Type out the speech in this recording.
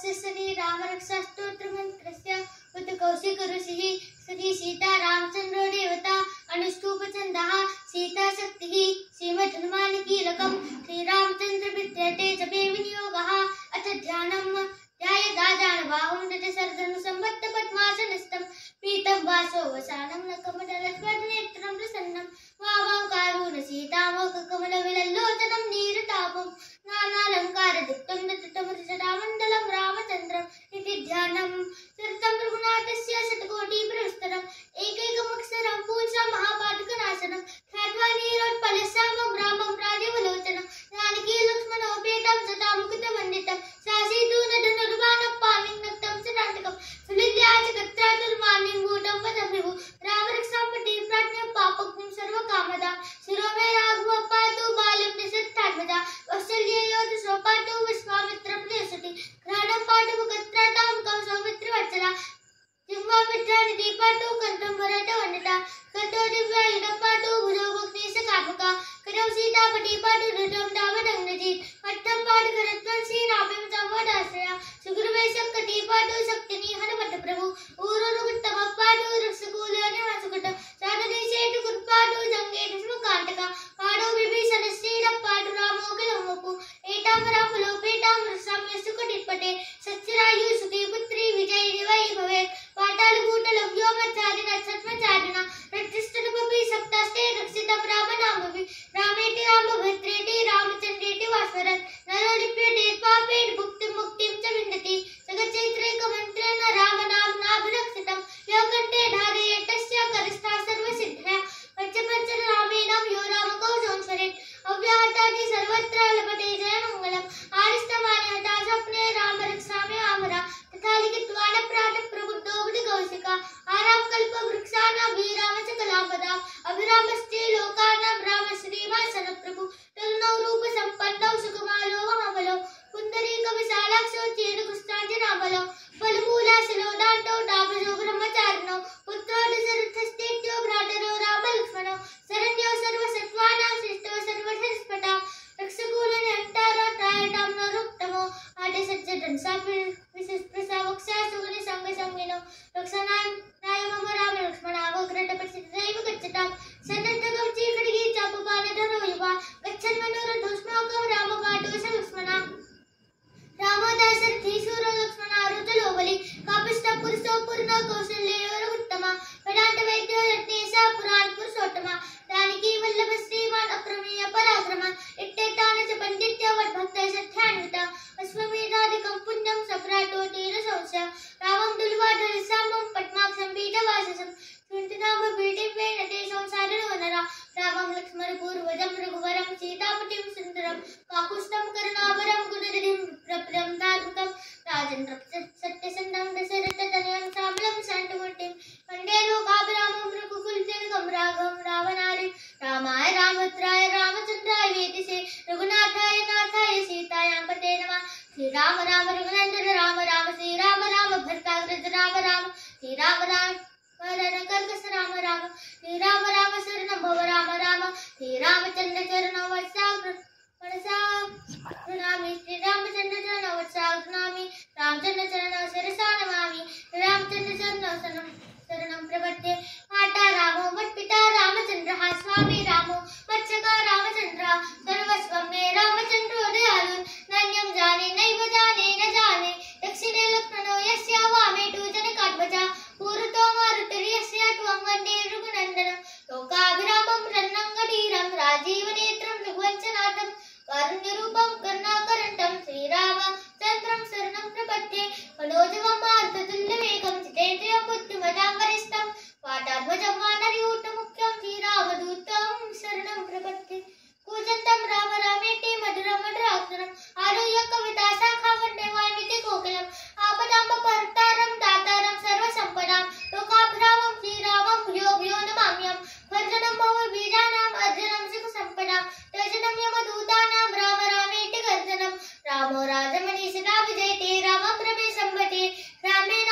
तस्य श्री राम रक्षा स्तोत्र मंत्रस्य कौशिक ऋषिः श्री सीता रामचंद्रो देवता अनुष्टुप छन्दः सीता शक्तिः श्रीमद् हनुमान कीलकम् श्री रामचंद्र विद्यते जपे विनियोगः अथ ध्यानम् ध्यायदाजानबाहुं दशरथं संवत्त पद्मासनस्थं पीतं वासो वसानं नखमण्डलस्फटिनेत्रं प्रसन्नं वामां कारुण्य सीतामोहकमलविलल्लोचनं नीरतापं नानालङ्कारयुक्तं दत्तमृषरामण्डलं रामचन्द्रम् इति ध्यानं चरितं रघुनाथस्य शतकोटिप्रस्तरम् एकैकमक्षरं पूज्य महापातकनाशनं ख्यात्वा नीरोत्पलश्यामं रामं राजीवलोचनं जानकी लक्ष्मणोपेतं सदा मुकुटमण्डितं शासीतु नटनुर्वाणं पाणिनक्तं चरान्तकं सुलिल्याचकत्रातुर्मानिं भूतं वदभृभु रामरक्षां पठि प्राज्ञं पापग्निं सर्वकामदां शिरो मे राघवं पातु बालं दशरथात्मजा कौसल्ययोः स्वपातु विश्वामित्रं प्रेषति घ्राणं पातु मुखत्रातां कं सौमित्रवत्सला जिह्वामित्राणि पातु कण्ठं भरतवनिता कण्ठो दिव्यायुधं पातु भुजौ भक्तिशकात्मका करौ सीतापति पातु धृतं दावदग्नजित् हस्तं पातु करध्वंसी नाभिं संवदाश्रया सुग्रीवे शक्ति पातु शक्तिनि हनुमत प्रभु ऊरुरुत्तम पातु रक्षकूलनिवासकुट साधुदेशेतु कुर्पातु जङ्गेतु स्मकान्तका पातु विभीषणश्रीरं पातु रामोऽखिलमपु एतां रामलोपेतां रक्षाम्यस्तु कटिपते सच्चिरायु सुखी पुत्री विजयी वै भवेत् पातालकूटलव्योमचारिणा छद्मचारिणा रतिष्ठनुपि सप्तास्ते रक्षितं रामनामभि रामेति रामभद्रेति रामचन्द्रेति वास्मरन् नरो लिप्यते पापेन भुक्तिं मुक्तिं च विन्दति जगच्चैत्रैकमन्त्रेण रामनाम्नाभिरक्षितं यो कण्ठे धारयेत् तस्य करस्था सर्वसिद्धया पञ्चरामेण यो रामकवचोऽनुसरेत् अव्याहताति सर्वत्र लभते जयमङ्गलम् आरिष्टमाने हता स्वप्ने रामरक्षामि आमरा तथा लिखित्वा न प्रातः प्रबुद्धो बुधिकौशिका आराम कल्पवृक्षाणां वीरामचकलापदाम् अभिरामस्ते लोकानां रामश्रीवासन प्रभु तरुणौ रूपसम्पन्नौ सुकुमारो महाबलौ पुण्डरीकविशालाक्षौ चेदकुष्ठाञ्जनाबलौ फलमूलाशिलोदान्तौ डाभजो ब्रह्मचारिणौ पुत्रो दशरथस्तेत्यो भ्रातरौ रामलक्ष्मणौ शरण्यो सर्वसत्त्वानां श्रेष्ठो सर्वधर्मस्फटां रक्षकूलनिहन्तारो त्रायतां नरोत्तमो आदिसज्जधंसा विशेषप्रसावक्षासुगुणसङ्गसङ्गिनो रक्षणाय मम रामलक्ष्मणावग्रटपरिचितदैव गच्छतां सततगौची खड्गी चापपानधरो युवा गच्छन्मनोरथोऽस्माकं रामपाटो स लक्ष्मणा रामोदाशरथी शूरो लक्ष्मणारुतलो बलि कापिष्टपुरुषो पूर्णो कौसल्ययोरुत्तमा वेदान्तवेद्यो रत्नेशः पुराणपुरुषोत्तमा जानकी वल्लभ श्रीमान् अप्रमेय पराक्रम इत्येतानि च पण्डित्य वद्भक्तैः सत्यान्विता अश्वमेधादिकं पुण्यं सप्रातो तेजसंशय रामं दुर्वाधरसामं पद्माक्षं पीठवाससं सुन्तिनामपीठेन ते संसारिणो नरा रामं लक्ष्मणपूर्वजं रघुवरं सीतापतिं सुन्दरं काकुत्स्थं करुणावरं गुणनिधिं प्रप्रं धार्मिकं राजेन्द्रं सत्यसन्धं दशरथतनयं श्यामलं शान्तमूर्तिं वन्दे लोकाभिरामं रघुकुलतिलकं राघवं रावणारि रामाय रामभद्राय रामचन्द्राय वेदिसे रघुनाथाय नाथाय सीतायां पते नमः श्रीराम राम रघुनन्दन राम राम श्रीराम राम भर्ताग्रज राम राम श्रीराम राम कर्कश राम राम श्रीराम राम शरणं भव राम राम श्रीरामचन्द्र चरणौ वत्साग्रणामि श्रीरामचन्द्र चरणौ वत्साग्रणामि रामचन्द्र चरणौ शिरसा नमामि रामचन्द्र चरणौ शरणं प्रपद्ये माता रामो मत्पिता रामचन्द्रः स्वामी रामो मत्सखा रामचन्द्रः सर्वस्वं मे रामचन्द्रो दयालु नान्यं जाने नैव जाने न जाने दक्षिणे लक्ष्मणो यस्य वामे तु जनकात्मजा पूर्वतो मारुतिर्यस्य त्वं वन्दे रघुनन्दनं लोकाभिरामं रन्नङ्गधीरं राजीवनेत्रं रघुवंशनाथं कारुण्यरूपं करुणाकरण्डं श्रीरामचन्द्रं शरणं प्रपद्ये मनोजवं मारुततुल्यवेगं जितेन्द्रियं बुद्धिमतां वरिष्ठं वाताध्वजं वानरयूथमुख्यं श्रीरामदूतं शरणं प्रपद्ये कूजन्तं राम रामेति मधुरं मधुराक्षरम् आरुह्य कविता शाखां वन्दे वाल्मीकि कोकिलम् आपदामपहर्तारं दातारं सर्वसम्पदां लोकाभिरामं श्रीरामं भूयो भूयो नमाम्यहं वर्धनं भव बीजानाम् अर्जनं सुखसम्पदां त्यजनं यमदूतानां राम रामेति गर्जनं रामो राजमणि सदा विजयते रामं रमे संवते रामेण